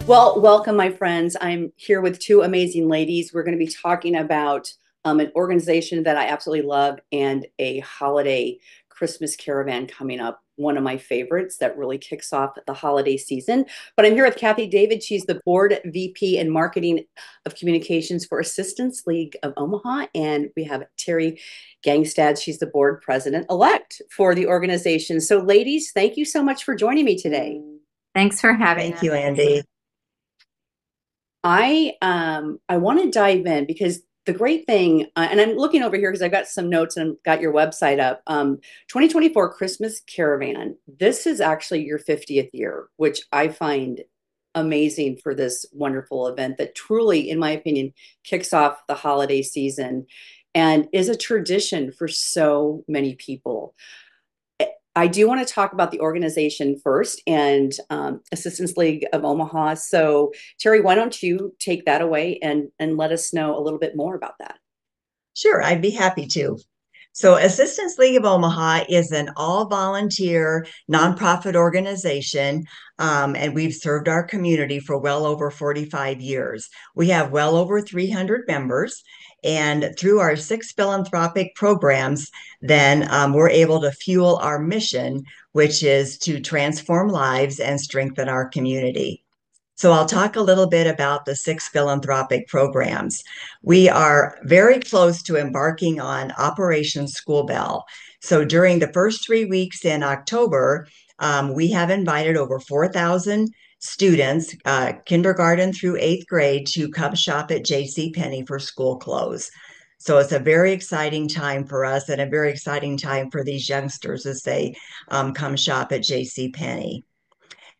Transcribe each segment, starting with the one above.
Well, welcome, my friends. I'm here with two amazing ladies. We're going to be talking about an organization that I absolutely love and a holiday Christmas caravan coming up. One of my favorites that really kicks off the holiday season. But I'm here with Kathy David. She's the Board VP in Marketing of Communications for Assistance League of Omaha. And we have Terry Gangstad. She's the Board President-elect for the organization. So, ladies, thank you so much for joining me today. Thanks for having Thank us. you, Andy. I want to dive in because the great thing, and I'm looking over here because I've got some notes and I've got your website up. 2024 Christmas Caravan. This is actually your 50th year, which I find amazing for this wonderful event that truly, in my opinion, kicks off the holiday season and is a tradition for so many people. I do want to talk about the organization first and Assistance League of Omaha. So, Terry, why don't you take that away and let us know a little bit more about that? Sure, I'd be happy to. So, Assistance League of Omaha is an all volunteer nonprofit organization, and we've served our community for well over 45 years. We have well over 300 members, and through our six philanthropic programs, then we're able to fuel our mission, which is to transform lives and strengthen our community. So I'll talk a little bit about the six philanthropic programs. We are very close to embarking on Operation School Bell. So during the first 3 weeks in October, we have invited over 4,000 students, kindergarten through eighth grade, to come shop at J.C. Penney for school clothes. So it's a very exciting time for us and a very exciting time for these youngsters as they come shop at J.C. Penney.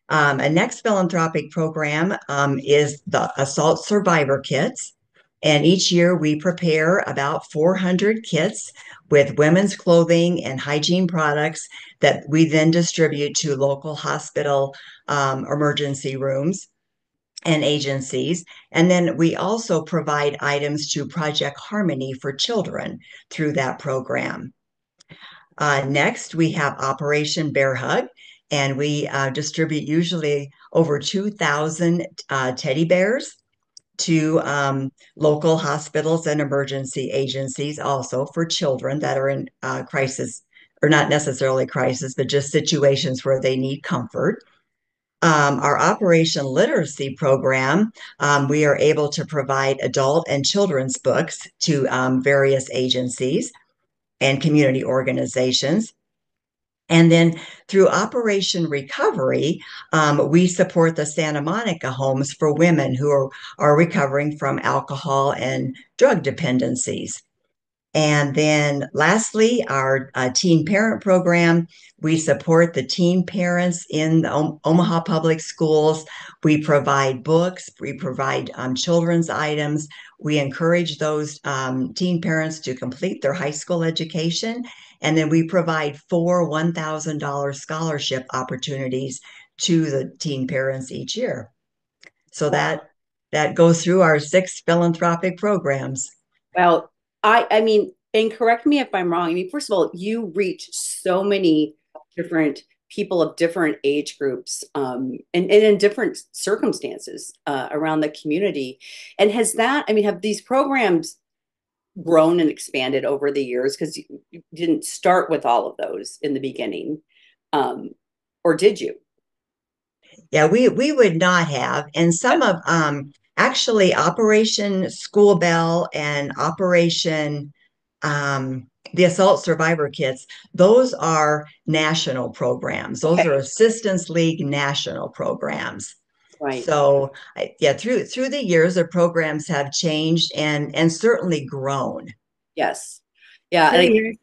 A next philanthropic program is the Assault Survivor Kits. And each year we prepare about 400 kits with women's clothing and hygiene products that we then distribute to local hospital emergency rooms and agencies. And then we also provide items to Project Harmony for children through that program. Next, we have Operation Bear Hug, and we distribute usually over 2,000 teddy bears to local hospitals and emergency agencies, also for children that are in crisis, or not necessarily crisis, but just situations where they need comfort. Our Operation Literacy program, we are able to provide adult and children's books to various agencies and community organizations. And then through Operation Recovery, we support the Santa Monica homes for women who are recovering from alcohol and drug dependencies. And then lastly, our teen parent program, we support the teen parents in the Omaha Public Schools. We provide books, we provide children's items. We encourage those teen parents to complete their high school education. And then we provide four $1,000 scholarship opportunities to the teen parents each year. So that goes through our six philanthropic programs. Well, I mean, and correct me if I'm wrong. I mean, first of all, you reach so many different people of different age groups and in different circumstances around the community. And has that, I mean, have these programs grown and expanded over the years? Because you didn't start with all of those in the beginning, um, or did you? Yeah, we would not have. And some of actually Operation School Bell and Operation the Assault Survivor Kits, those are national programs. Those Okay, are Assistance League national programs. right. So yeah, through the years, the programs have changed and certainly grown. Yes. Yeah. Two years,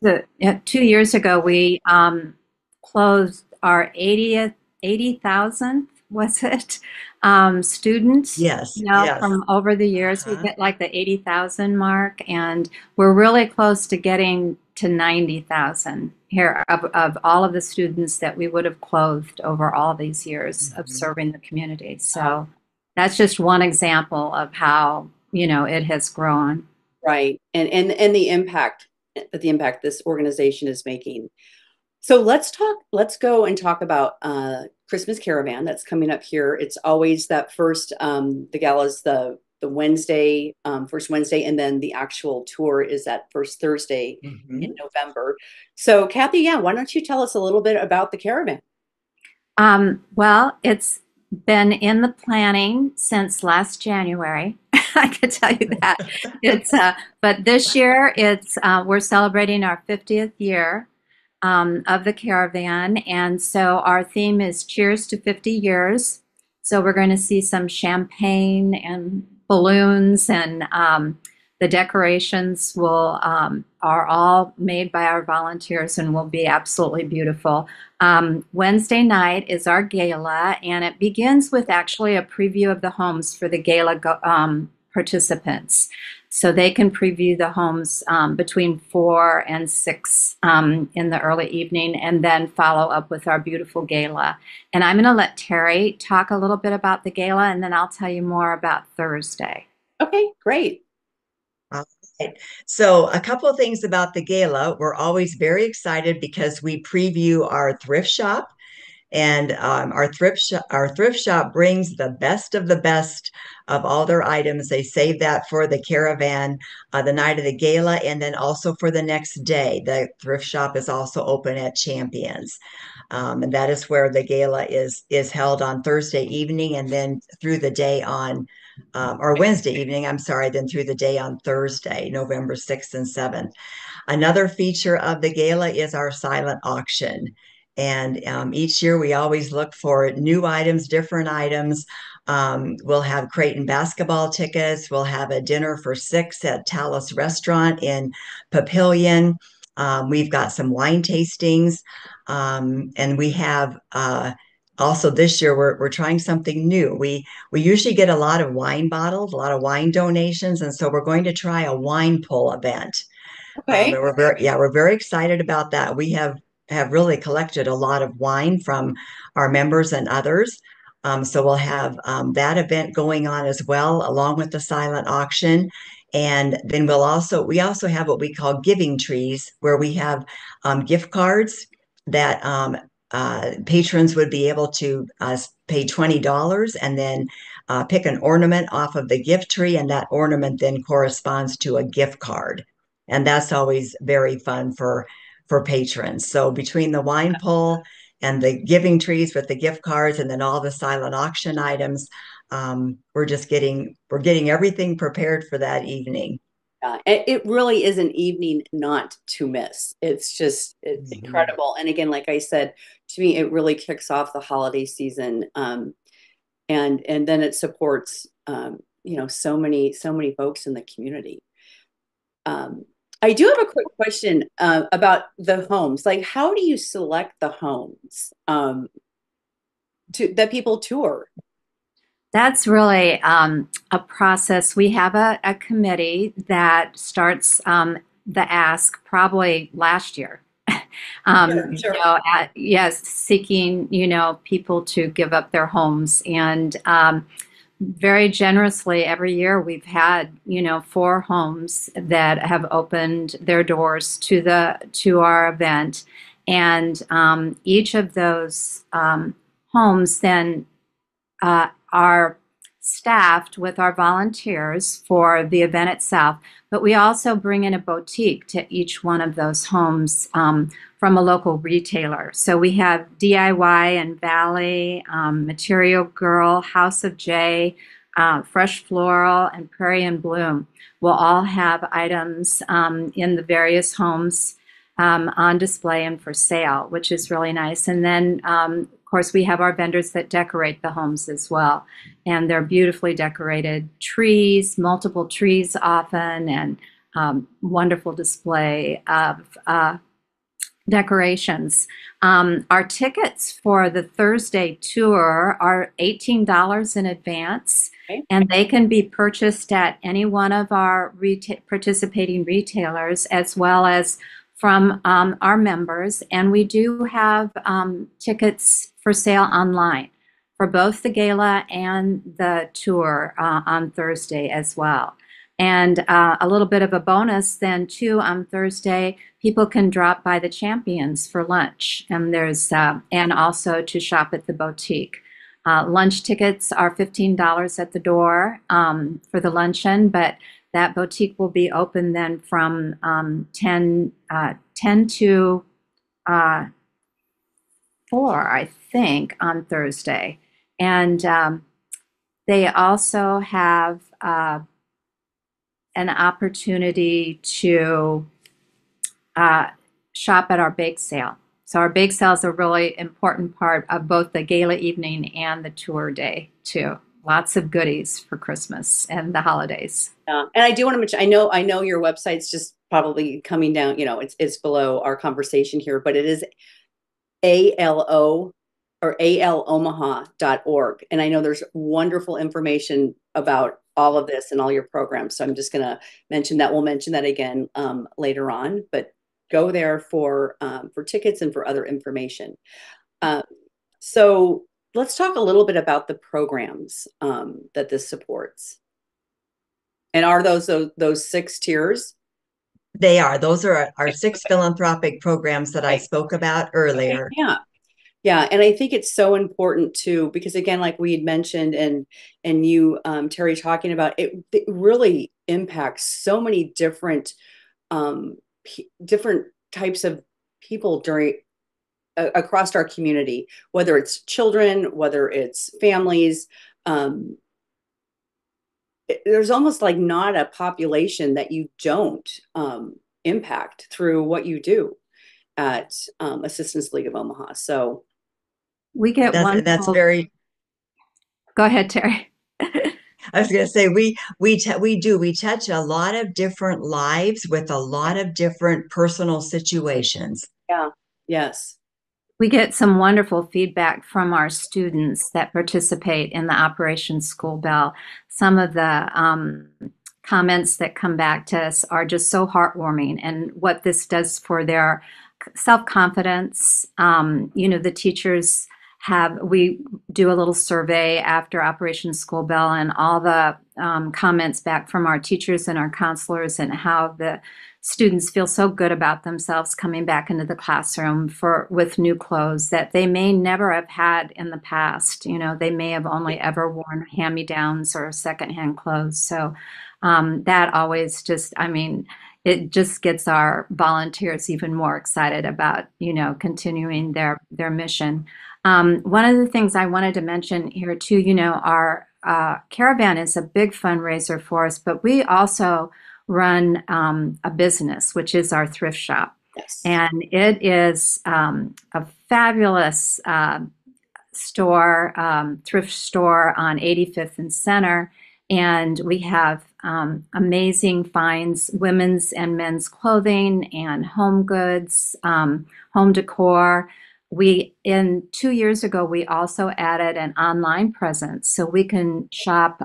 2 years ago, we closed our 80,000, was it, students. Yes, yes. From over the years, we Uh-huh. hit like the 80,000 mark, and we're really close to getting to 90,000 here of all of the students that we would have clothed over all these years of Mhm. serving the community. So that's just one example of how, it has grown. Right. And the impact this organization is making. So let's go and talk about Christmas Caravan that's coming up here. It's always that first, the gala's the Wednesday, first Wednesday, and then the actual tour is that first Thursday in Mhm. November. So, Kathy, yeah, why don't you tell us a little bit about the caravan? Well, it's been in the planning since last January. I could tell you that. It's but this year it's we're celebrating our 50th year of the caravan, and so our theme is Cheers to 50 Years. So we're going to see some champagne and balloons, and the decorations will are all made by our volunteers and will be absolutely beautiful. Wednesday night is our gala, and it begins with actually a preview of the homes for the gala participants. So they can preview the homes between 4 and 6 in the early evening, and then follow up with our beautiful gala. And I'm going to let Terry talk a little bit about the gala, and then I'll tell you more about Thursday. Okay, great. All right. So, a couple of things about the gala. We're always very excited because we preview our thrift shop, and our thrift shop brings the best of the best of all their items. They save that for the caravan, the night of the gala, and then also for the next day. The thrift shop is also open at Champions. And that is where the gala is held on Thursday evening, and then through the day on or Wednesday evening, I'm sorry, then through the day on Thursday, November 6th and 7th. Another feature of the gala is our silent auction. And each year we always look for new items, different items. We'll have Creighton basketball tickets. We'll have a dinner for six at Talus Restaurant in Papillion. We've got some wine tastings. And we have also this year we're trying something new. We usually get a lot of wine bottles, a lot of wine donations, and so we're going to try a wine pull event. Okay. And we're very excited about that. We have really collected a lot of wine from our members and others. So we'll have that event going on as well, along with the silent auction. And then we also have what we call giving trees, where we have gift cards that patrons would be able to pay $20 and then pick an ornament off of the gift tree, and that ornament then corresponds to a gift card. And that's always very fun for patrons. So between the wine pull and the giving trees with the gift cards, and then all the silent auction items, we're getting everything prepared for that evening. It really is an evening not to miss. It's Mhm. incredible. And again, like I said, to me, it really kicks off the holiday season. And then it supports, so many folks in the community. Um, I do have a quick question about the homes. Like, how do you select the homes that people tour? That's really a process. We have a committee that starts the ask probably last year. Sure, sure. Yes, seeking, people to give up their homes. And very generously every year we've had, 4 homes that have opened their doors to our event. And each of those homes then are staffed with our volunteers for the event itself, but we also bring in a boutique to each one of those homes from a local retailer. So we have DIY and Ballet, Material Girl, House of J, Fresh Floral, and Prairie and Bloom will all have items in the various homes on display and for sale, which is really nice. And then, of course, we have our vendors that decorate the homes as well. And they're beautifully decorated trees, multiple trees often, and wonderful display of decorations. Our tickets for the Thursday tour are $18 in advance, Okay. and they can be purchased at any one of our participating retailers as well as from our members. And we do have tickets for sale online for both the gala and the tour on Thursday as well. And a little bit of a bonus then too on Thursday, people can drop by the Champions for lunch, and there's and also to shop at the boutique. Lunch tickets are $15 at the door for the luncheon, but that boutique will be open then from 10 to 4, I think, on Thursday. And they also have an opportunity to shop at our bake sale. So our bake sale is a really important part of both the gala evening and the tour day too. Lots of goodies for Christmas and the holidays. And I do want to mention, I know your website's just probably coming down, it's below our conversation here, but it is ALO or alomaha.org. And I know there's wonderful information about all of this and all your programs. So I'm just going to mention that. We'll mention that again later on, but go there for tickets and for other information. So let's talk a little bit about the programs that this supports. And are those 6 tiers? They are. Those are our 6 philanthropic programs that I spoke about earlier. Yeah. Yeah, and I think it's so important too, because again, like we had mentioned, and you, Terry, talking about it really impacts so many different different types of people during across our community, whether it's children, whether it's families. There's almost like not a population that you don't impact through what you do at Assistance League of Omaha. So we get that's very. Go ahead, Terry. I was going to say we touch a lot of different lives with a lot of different personal situations. Yeah. Yes. We get some wonderful feedback from our students that participate in the Operation School Bell. Some of the comments that come back to us are just so heartwarming, and what this does for their self-confidence. The teachers we do a little survey after Operation School Bell, and all the comments back from our teachers and our counselors, and how the students feel so good about themselves coming back into the classroom with new clothes that they may never have had in the past. They may have only ever worn hand-me-downs or secondhand clothes. So that always it just gets our volunteers even more excited about, continuing their mission. One of the things I wanted to mention here too, our caravan is a big fundraiser for us, but we also run a business, which is our thrift shop. Yes. And it is a fabulous thrift store on 85th and Center. And we have amazing finds, women's and men's clothing and home goods, home decor. 2 years ago, we also added an online presence, so we can shop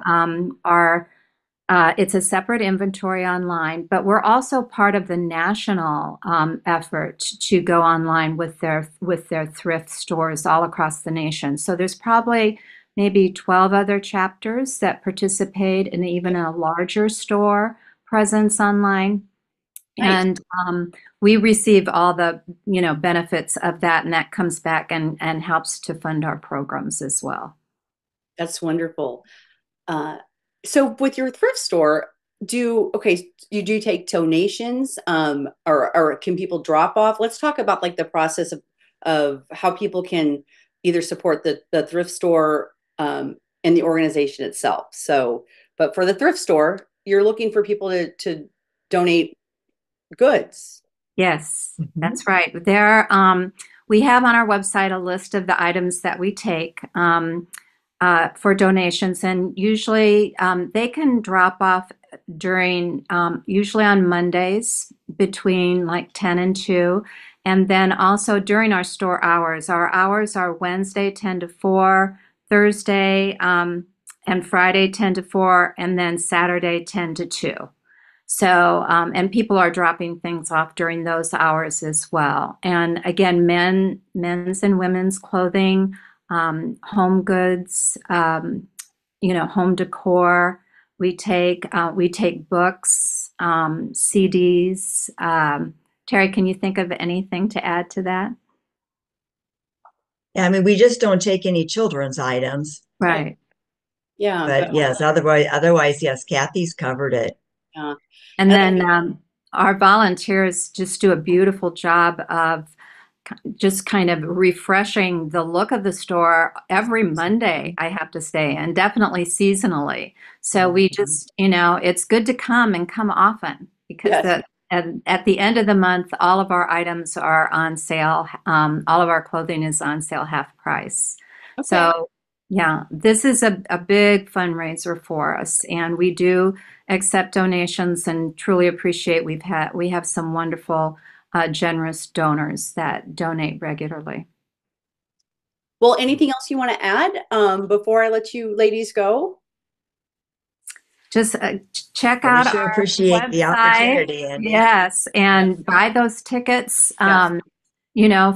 it's a separate inventory online, but we're also part of the national effort to go online with their thrift stores all across the nation. So there's probably maybe 12 other chapters that participate in even a larger store presence online. Right. And we receive all the benefits of that, and that comes back and helps to fund our programs as well. That's wonderful. So with your thrift store, you do take donations, or can people drop off? Let's talk about like the process of how people can either support the thrift store and the organization itself. So, but for the thrift store, you're looking for people to donate goods. Yes, that's right. We have on our website a list of the items that we take for donations, and usually they can drop off during usually on Mondays between like 10 and 2, and then also during our store hours. Our hours are Wednesday 10 to 4, Thursday and Friday 10 to 4, and then Saturday 10 to 2. So, and people are dropping things off during those hours as well. And again, men's and women's clothing, home goods, home decor, We take books, CDs. Terry, can you think of anything to add to that? Yeah, I mean, we just don't take any children's items, Right. Right. Yeah, but but yes, otherwise, yes, Kathy's covered it. uh, And and then our volunteers just do a beautiful job of just kind of refreshing the look of the store every Monday, I have to say, and definitely seasonally. So we Mhm. just, it's good to come and come often because yes, at the end of the month, all of our items are on sale. All of our clothing is on sale half price. okay. So yeah, this is a big fundraiser for us, and we do accept donations and truly appreciate we have some wonderful generous donors that donate regularly. Well, anything else you want to add before I let you ladies go? Just check Well, we out sure our appreciate the website. opportunity, Andy. Yes, Yes, and buy those tickets. yes,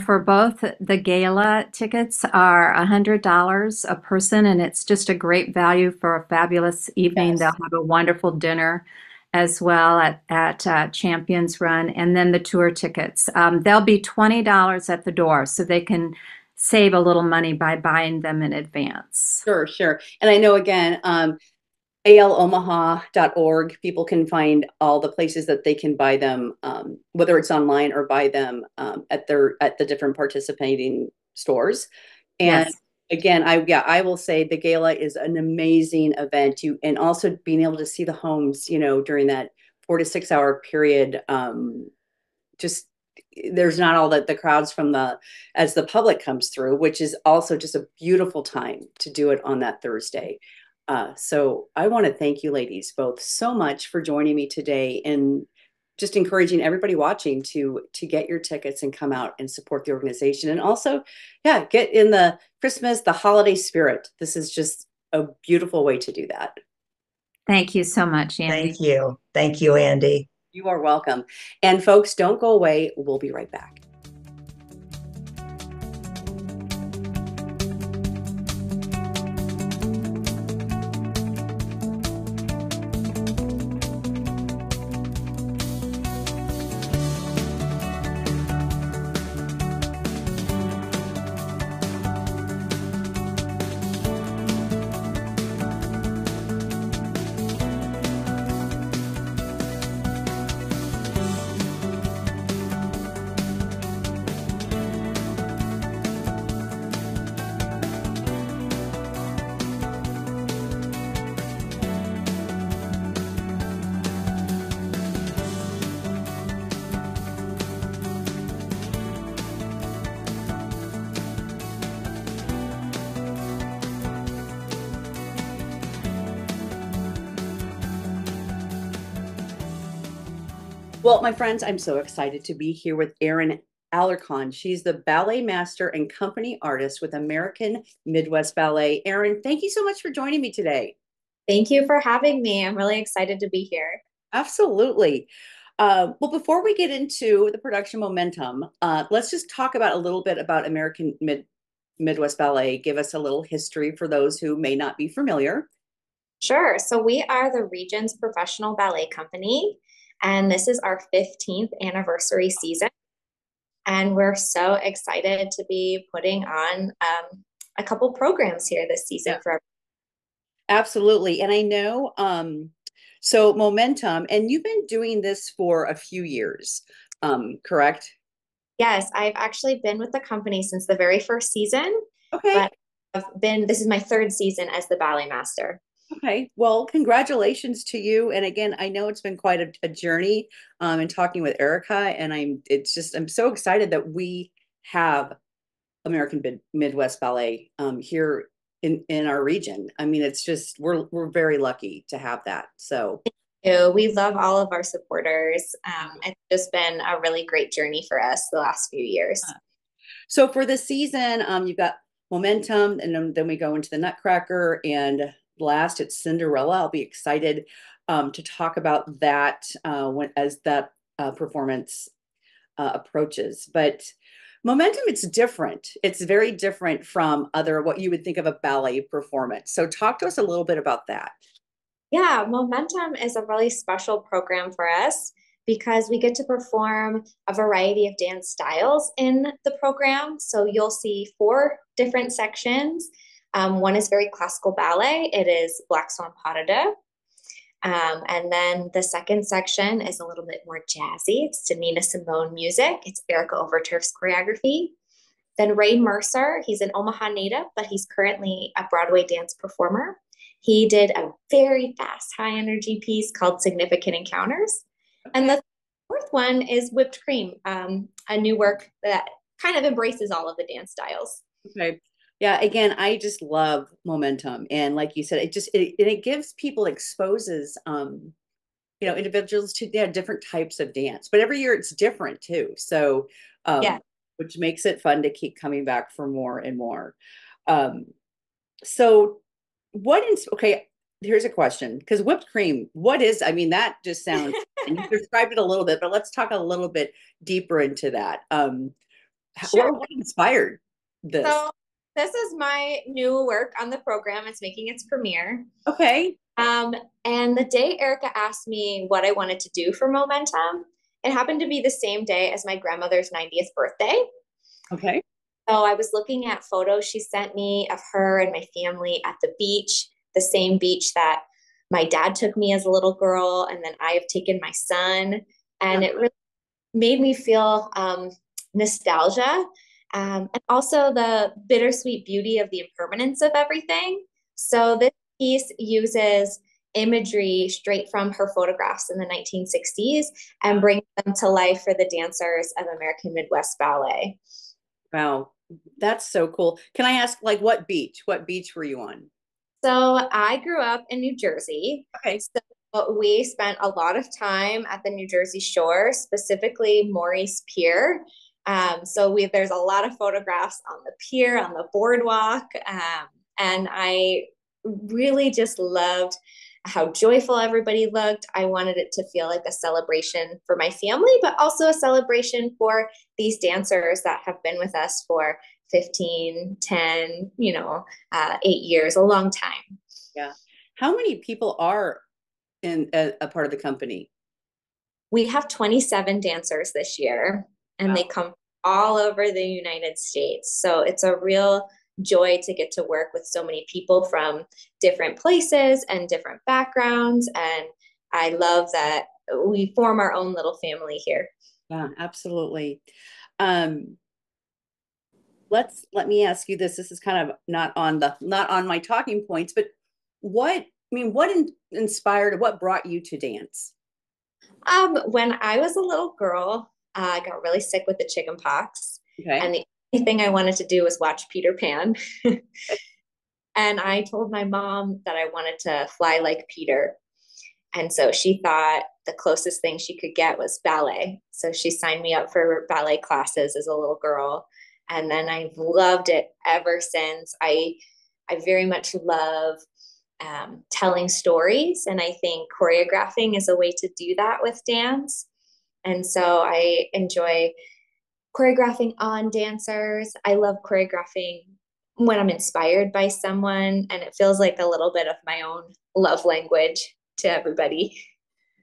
For both the gala tickets are $100 a person, and it's just a great value for a fabulous evening. They'll yes. have a wonderful dinner as well at Champions Run, and then the tour tickets. They'll be $20 at the door, so they can save a little money by buying them in advance. Sure, sure. And I know again, alomaha.org, people can find all the places that they can buy them, whether it's online or buy them at the different participating stores. And Yes. again, I will say the gala is an amazing event. And also being able to see the homes, during that 4 to 6 hour period, just there's not all that the crowds from the as the public comes through, which is also just a beautiful time to do it on that Thursday. So I want to thank you ladies both so much for joining me today and just encouraging everybody watching to get your tickets and come out and support the organization and also, yeah, get in the Christmas, the holiday spirit. This is just a beautiful way to do that. Thank you so much, Andy. Thank you. Thank you, Andy. You are welcome. And folks, don't go away. We'll be right back. Well, my friends, I'm so excited to be here with Erin Alarcon. She's the ballet master and company artist with American Midwest Ballet. Erin, thank you so much for joining me today. Thank you for having me. I'm really excited to be here. Absolutely. Well, before we get into the production momentum, let's just talk about a little bit about Midwest Ballet. Give us a little history for those who may not be familiar. Sure. So, we are the region's professional ballet company, and this is our 15th anniversary season. And we're so excited to be putting on a couple programs here this season Yeah, for absolutely. And I know, so momentum, and you've been doing this for a few years, correct? Yes, I've actually been with the company since the very first season, Okay. but this is my third season as the ballet master. Okay. Well, congratulations to you. And again, I know it's been quite a journey in talking with Erica, and I'm so excited that we have American Midwest Ballet here in our region. I mean, it's just we're very lucky to have that. So We love all of our supporters. It's just been a really great journey for us the last few years. so for the season, you've got momentum, and then we go into the Nutcracker, and last it's Cinderella. I'll be excited to talk about that when as that performance approaches. But momentum, it's different. It's very different from other what you would think of a ballet performance. So talk to us a little bit about that. Yeah, Momentum is a really special program for us because we get to perform a variety of dance styles in the program. So you'll see four different sections. One is very classical ballet. It is Black Swan Pas de Deux. And then the second section is a little bit more jazzy. It's to Nina Simone music. It's Erica Overturf's choreography. Then Ray Mercer, he's an Omaha native, but he's currently a Broadway dance performer. He did a very fast, high energy piece called Significant Encounters. And the fourth one is Whipped Cream, a new work that kind of embraces all of the dance styles. Okay. Yeah, again, I just love momentum. And like you said, it gives people exposes individuals to different types of dance. But every year it's different too. So Yeah. which makes it fun to keep coming back for more and more. Um, so okay, here's a question. Because whipped cream, I mean, that just sounds, and you described it a little bit, but let's talk a little bit deeper into that. Sure. What inspired this? So this is my new work on the program. It's making its premiere. Okay. And the day Erica asked me what I wanted to do for Momentum, it happened to be the same day as my grandmother's 90th birthday. Okay. So I was looking at photos she sent me of her and my family at the beach, the same beach that my dad took me as a little girl, and then I have taken my son. And it really made me feel nostalgia, and also the bittersweet beauty of the impermanence of everything. So this piece uses imagery straight from her photographs in the 1960s and brings them to life for the dancers of American Midwest Ballet. Wow. That's so cool. Can I ask, like, what beach? What beach were you on? So I grew up in New Jersey. Okay. So we spent a lot of time at the New Jersey shore, specifically Maurice Pier. There's a lot of photographs on the pier, on the boardwalk, and I really just loved how joyful everybody looked. I wanted it to feel like a celebration for my family, but also a celebration for these dancers that have been with us for 15, 10, 8 years, a long time. Yeah. How many people are in a part of the company? We have 27 dancers this year, and they come all over the United States. So it's a real joy to get to work with so many people from different places and different backgrounds. And I love that we form our own little family here. Yeah, absolutely. Um, let me ask you this. This is kind of not on my talking points, but what brought you to dance? When I was a little girl, I got really sick with the chicken pox. Okay. And the only thing I wanted to do was watch Peter Pan. And I told my mom that I wanted to fly like Peter. And so she thought the closest thing she could get was ballet. So she signed me up for ballet classes as a little girl. And then I've loved it ever since. I very much love telling stories. And I think choreographing is a way to do that with dance. And so I enjoy choreographing on dancers. I love choreographing when I'm inspired by someone, and it feels like a little bit of my own love language to everybody.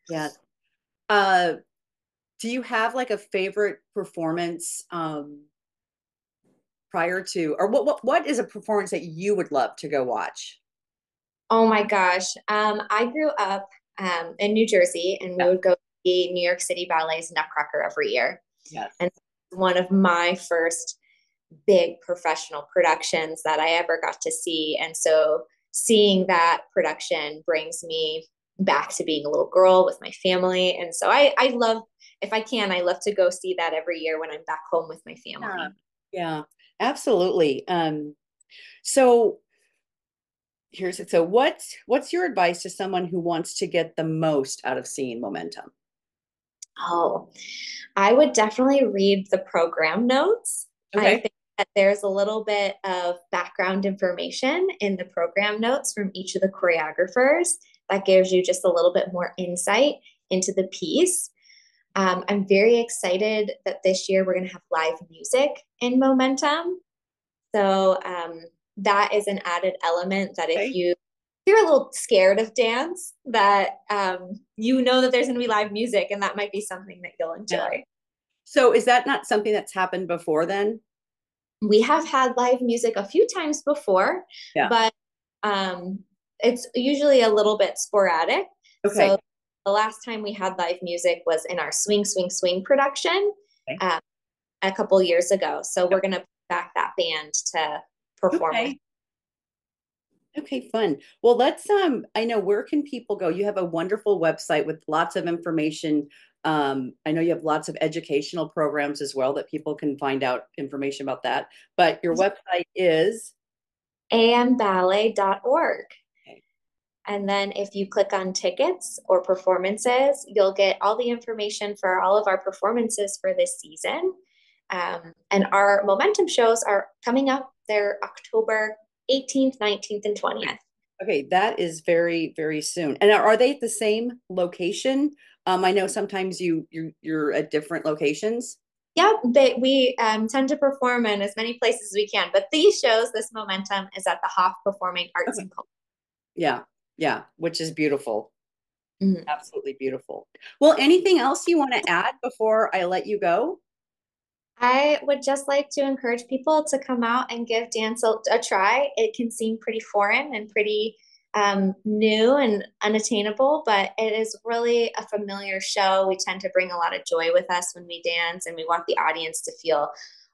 Yeah. Do you have like a favorite performance prior to, or what is a performance that you would love to go watch? Oh my gosh. I grew up in New Jersey, and we would go see New York City Ballet's Nutcracker every year. Yes. And one of my first big professional productions that I ever got to see. And so seeing that production brings me back to being a little girl with my family. And so I love, if I can, I love to go see that every year when I'm back home with my family. Yeah, absolutely. So what's your advice to someone who wants to get the most out of seeing momentum? Oh, I would definitely read the program notes. I Okay. think that there's a little bit of background information in the program notes from each of the choreographers that gives you just a little bit more insight into the piece. I'm very excited that this year we're going to have live music in Momentum. So that is an added element that if Okay. you you're a little scared of dance, that you know that there's going to be live music, and that might be something that you'll Yeah. enjoy. So is that not something that's happened before then? We have had live music a few times before, Yeah. but it's usually a little bit sporadic. Okay. So the last time we had live music was in our Swing, Swing, Swing production Okay. a couple years ago. So we're going to put back that band to perform with. Okay. Okay, fun. Well, let's I know, where can people go? You have a wonderful website with lots of information. I know you have lots of educational programs as well that people can find out information about that. But your website is amballet.org. okay. And then if you click on tickets or performances, you'll get all the information for all of our performances for this season. And our momentum shows are coming up. They're October 18th, 19th, and 20th. Okay, that is very, very soon. And are they at the same location? I know sometimes you're at different locations. Yep, we tend to perform in as many places as we can, but these shows, this momentum is at the Hoff Performing Arts Okay. and Culture. Yeah, yeah, which is beautiful. Mhm. Absolutely beautiful. Well, anything else you want to add before I let you go? I would just like to encourage people to come out and give dance a try. It can seem pretty foreign and pretty new and unattainable, but it is really a familiar show. We tend to bring a lot of joy with us when we dance, and we want the audience to feel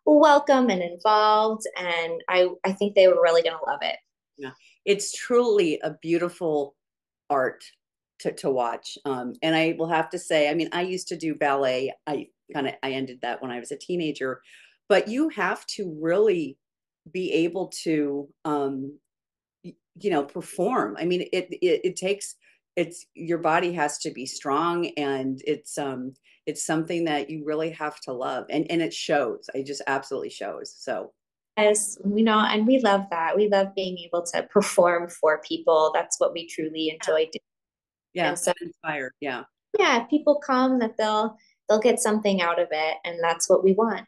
welcome and involved. And I think they were really going to love it. Yeah, it's truly a beautiful art to watch. And I will have to say, I mean, I used to do ballet. I ended that when I was a teenager, but you have to really be able to perform. I mean, it takes, it's, your body has to be strong, and it's something that you really have to love, and it shows. It just absolutely shows. So As you know, and we love that. We love being able to perform for people. That's what we truly enjoy doing. yeah, And so, I'm inspired. Yeah. yeah, if people come, that they'll get something out of it, and that's what we want.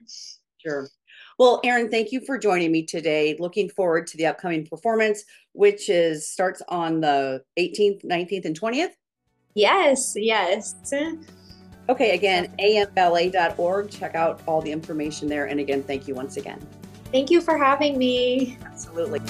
Sure. Well, Erin, thank you for joining me today. Looking forward to the upcoming performance, which starts on the 18th, 19th, and 20th. Yes, yes. Okay, again, amballet.org. Check out all the information there. And again, thank you once again. Thank you for having me. Absolutely.